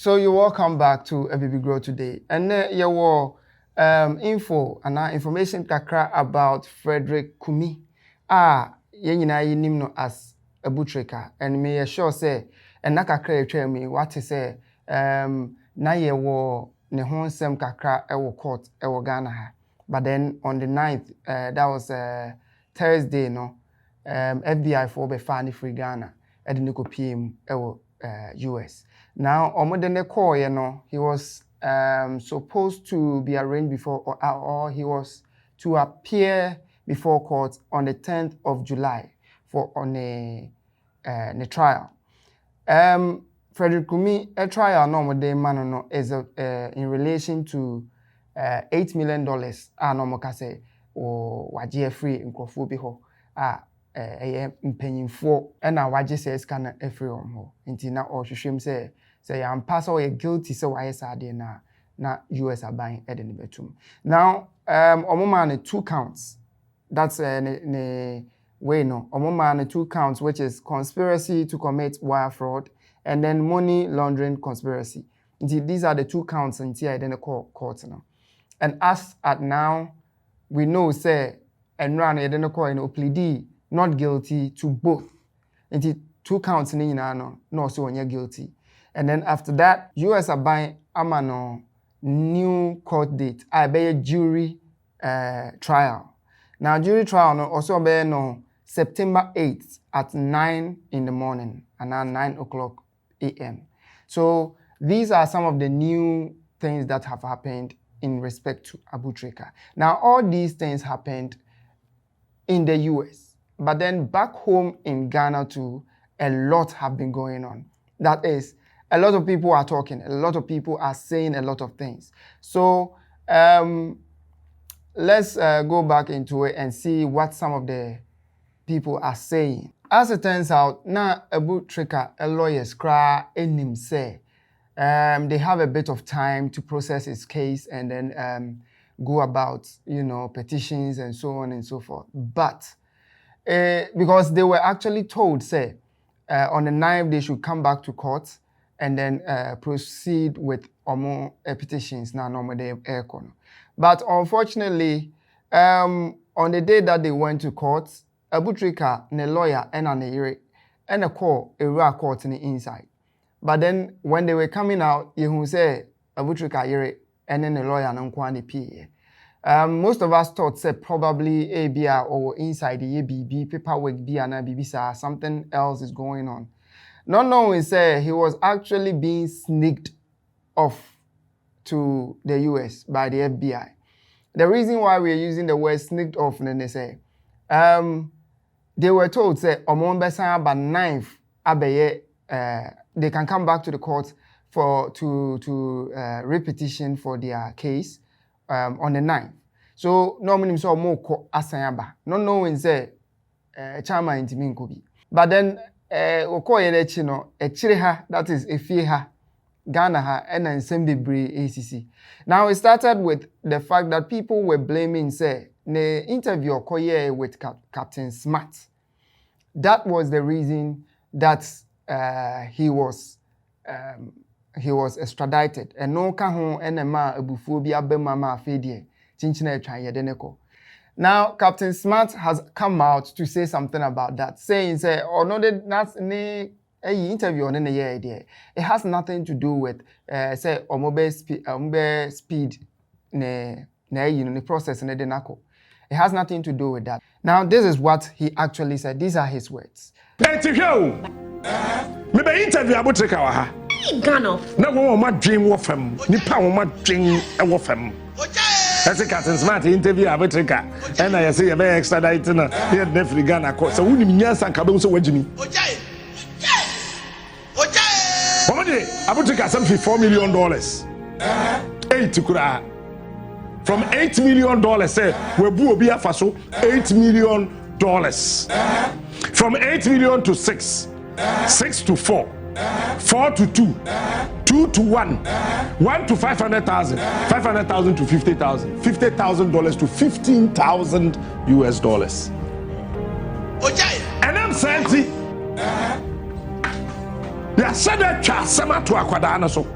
So you're welcome back to ABU Grow today. And your info and information kakra about Frederick Kumi. Yenina yinimno as ABU TRICA. And me sure say and nakakra tell me what to say na ye wo ne honsem kakra ewo court ewo Ghana ha. But then on the 9th, that was Thursday, no, FBI for be fani free Ghana at the Nico PM US. Now, Omodene call, you know, he was supposed to be arraigned before, or he was to appear before court on the 10th of July for on a trial. Frederick Kumi, a trial no man is in relation to $8 million. No kase or waje free in Kofubiho. Paying for and now waje says can free on ho. Intina or shim say I'm pass or guilty so I said na US are buying Eden Betum. Now omoma 2 counts. That's way no. Omoma 2 counts, which is conspiracy to commit wire fraud and then money laundering conspiracy. Indeed, these are the 2 counts in here in the court now. And as at now, we know say and run a plead not guilty to both. Indeed, 2 counts in no so when you're guilty. And then after that, US are buying amano new court date. I be a jury trial. Now jury trial no also be no September 8th at 9 in the morning and now 9 o'clock a.m. So these are some of the new things that have happened in respect to ABU TRICA. Now all these things happened in the US, but then back home in Ghana too, a lot have been going on. That is, a lot of people are talking, a lot of people are saying a lot of things. So let's go back into it and see what some of the people are saying. As it turns out, now ABU TRICA, a lawyer's cry in him say, they have a bit of time to process his case and then go about, you know, petitions and so on and so forth. But because they were actually told, say, on the 9th they should come back to court and then proceed with more petitions. Now, normally but unfortunately, on the day that they went to court, ABU TRICA, a lawyer and a call a court in the inside. But then when they were coming out, you say ABU TRICA and then a lawyer and PA. Most of us thought say probably ABI or inside the ABB paperwork B and BBC something else is going on. Not knowing say he was actually being sneaked off to the US by the FBI. The reason why we are using the word sneaked off, then they say, they were told say Omon Besan by 9th abeye they can come back to the court to repetition for their case on the 9th. So normally so more asayaba. Not knowing say chama intimi nkobi. But then okoye lechino echireha, that is efieha Ghana ha and Nsembibri ACC. Now it started with the fact that people were blaming say the interview okoye with Captain Smart. That was the reason that he was extradited. And no kahon enema ebuphobia bemama fedie chinchina etwa yedeneko. Now Captain Smart has come out to say something about that, saying say or no that's ne interview on the year there. It has nothing to do with say omobe speed ne the process ne denako. It has nothing to do with that. Now this is what he actually said. These are his words. Maybe interview ABU TRICA wa ha. Ghana. Na wo ma dwen wo fam. Nipa wo ma dwen e wo fam. Ese Captain Smart interview ABU TRICA. And I say you be extradite na here na free Ghana court. So woni nyansa ka be so wagimi. Ojae. Omode ABU TRICA some $4 million. 8 kura. From $8 million say we bu obi afa so $8 million. From 8 million to 6. 6 to 4, 4 to 2, 2 to 1, 1 to 500,000, 500,000 to 50,000, $50,000 to $15,000 US. And I'm saying, they said that Chasama to Aquadana so.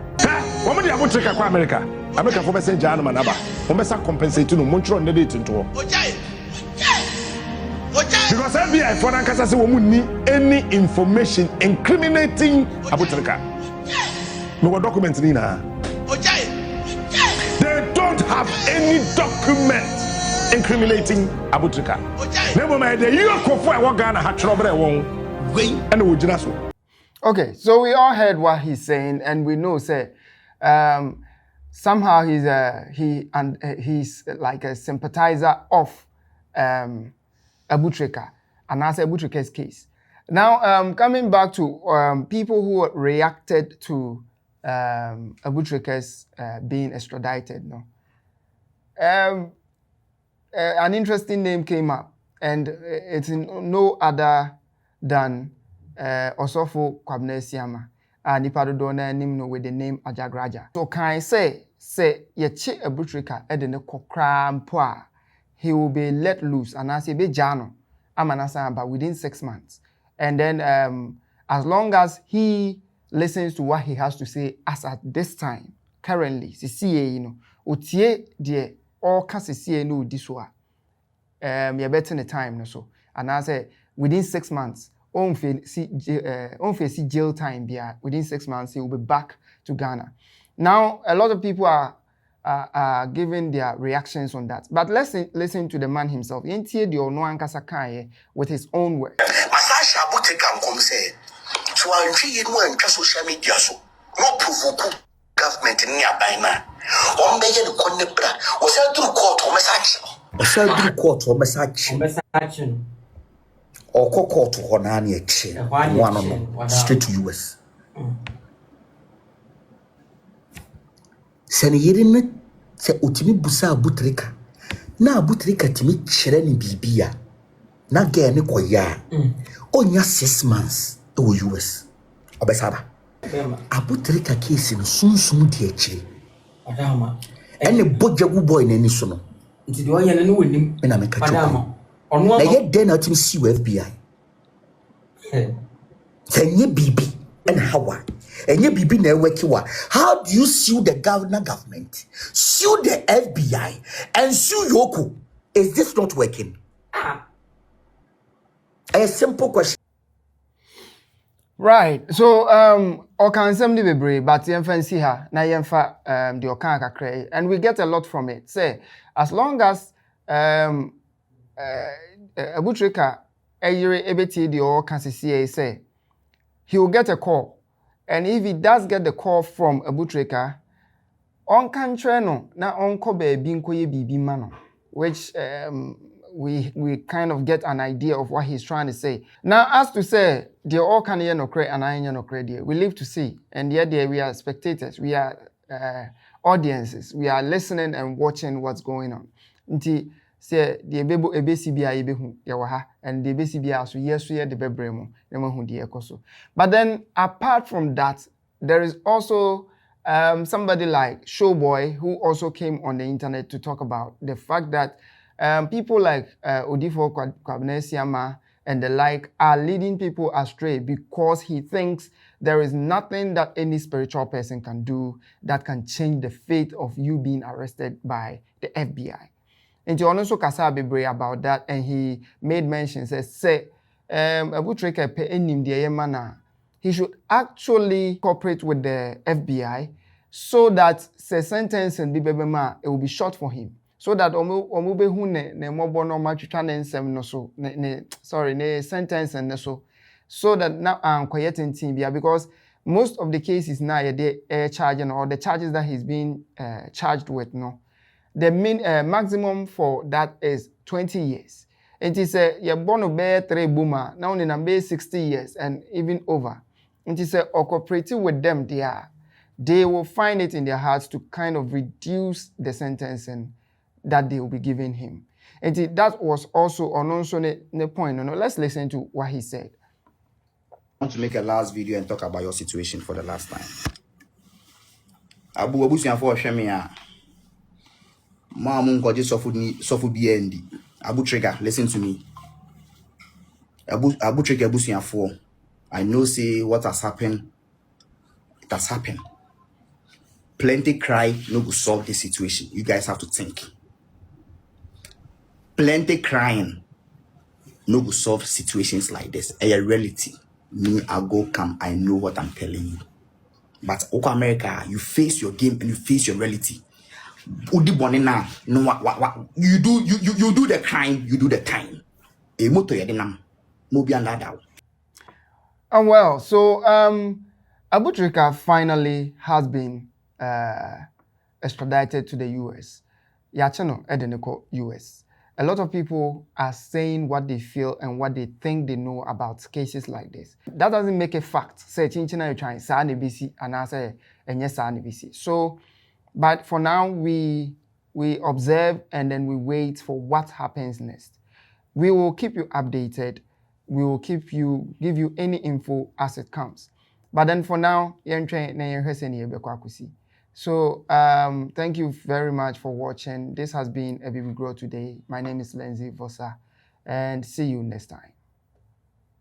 Woman, the Abu Trika kwa America. America for Messenger Jana Manaba. Homesa compensate no Montreal and the date into. Because FBI for Nankasa say woman need any information incriminating Abu Trika. No documents nina. They don't have any document incriminating Abu Trika. Never mind the you go for what Ghana had trouble and we just. Okay, so we all heard what he's saying, and we know, say, somehow he's like a sympathizer of Abu Trika, and that's Abu Trika's case. Now, coming back to people who reacted to Abu Trika's being extradited, no. An interesting name came up, and it's no other than Osofo Kwabena Siama, and Nipadodona Nimno with the name Ajagraja. So can I say Yechi Abu Trika edene kokra mpoa, he will be let loose, and as be jano, amanasa but within 6 months. And then as long as he listens to what he has to say, as at this time, currently, CCA, you know, utie de all can CCA no diswa. You're better the time, no so. And I say within 6 months, on face jail time, within 6 months, he will be back to Ghana. Now, a lot of people are giving their reactions on that. But let's listen to the man himself. With his own words. Masasha Abu Trika come say, so I'm treating one social media so no provoke government nearby now. On the year the Connebra was a through court or message. Was a through court or message. Or court to Honani one on straight to US. Senyerin se utimi busa Abu Trika. Na Abu Trika timi chere ni bibia. Na ge ni koya. Onya 6 months to US. Obesaba. Abu Trika case no sunsun di akire. Adama. Ene bojagu boy na ni so no. Nti de oya na ni wonim. Na me ka choko. Na ye den na timi si FBI. Senye bibi and hawa. Enye bibi na ewekiwa. How do you sue the government? Sue the FBI and sue Yoko? Is this not working? A simple question. Right. So okan sem be brave, but yemfa see her na yemfa the okan kakre, and we get a lot from it. Say as long as Abu Trika eyire ebeti the okan CCA say he will get a call, and if he does get the call from Abu Trika, on country no na onko baby nkoye bibi mano, which we kind of get an idea of what he's trying to say. Now, as to say, they all can hear no credit and I hear no credit. We live to see, and yet there we are spectators, we are audiences, we are listening and watching what's going on. Until say the bebo ebcbi ebehu yawaha and the ebcbi so yes so the bebremo nemahu the ekoso. But then apart from that, there is also somebody like Showboy who also came on the internet to talk about the fact that people like Odifo Kwabena Siama and the like are leading people astray because he thinks there is nothing that any spiritual person can do that can change the fate of you being arrested by the FBI. And he also kasa bebre about that, and he made mention say Abu Trika pe enim de mana he should actually cooperate with the FBI so that the sentence and bibebema it will be short for him. So that omu behu ne mobo no matwitwa ne nsem no so ne sentence and so that now quieting bia, because most of the cases now they charging or the charges that he's being charged with no, the maximum for that is 20 years. It is you're born to bear 3 boomer now in number 60 years and even over. It is or cooperating with them they will find it in their hearts to kind of reduce the sentence and that they will be giving him. And that was also the point. No, let's listen to what he said. I want to make a last video and talk about your situation for the last time. Abu Sianfo Shemia. Mamun Koji Sofu BND. Abu Trika, listen to me. Abu Trika Abu Sianfo. I know say what has happened. It has happened. plenty cry no go solve this situation. You guys have to think. Plenty crying no go solve situations like this. A reality. Me, I go come, I know what I'm telling you. But Oko America, you face your game and you face your reality. Udi bonina, no what you do the crime, you do the time. A moto yadinam. Mobi and And well, so ABU TRICA finally has been extradited to the US. Yachano Edeniko US. A lot of people are saying what they feel and what they think they know about cases like this. That doesn't make a fact. Say chinchina you trying sa NBC and I say and yes NBC. So, but for now we observe and then we wait for what happens next. We will keep you updated. We will give you any info as it comes. But then for now, so thank you very much for watching. This has been ABU Grow Today. My name is Lindsay Vosa, and see you next time.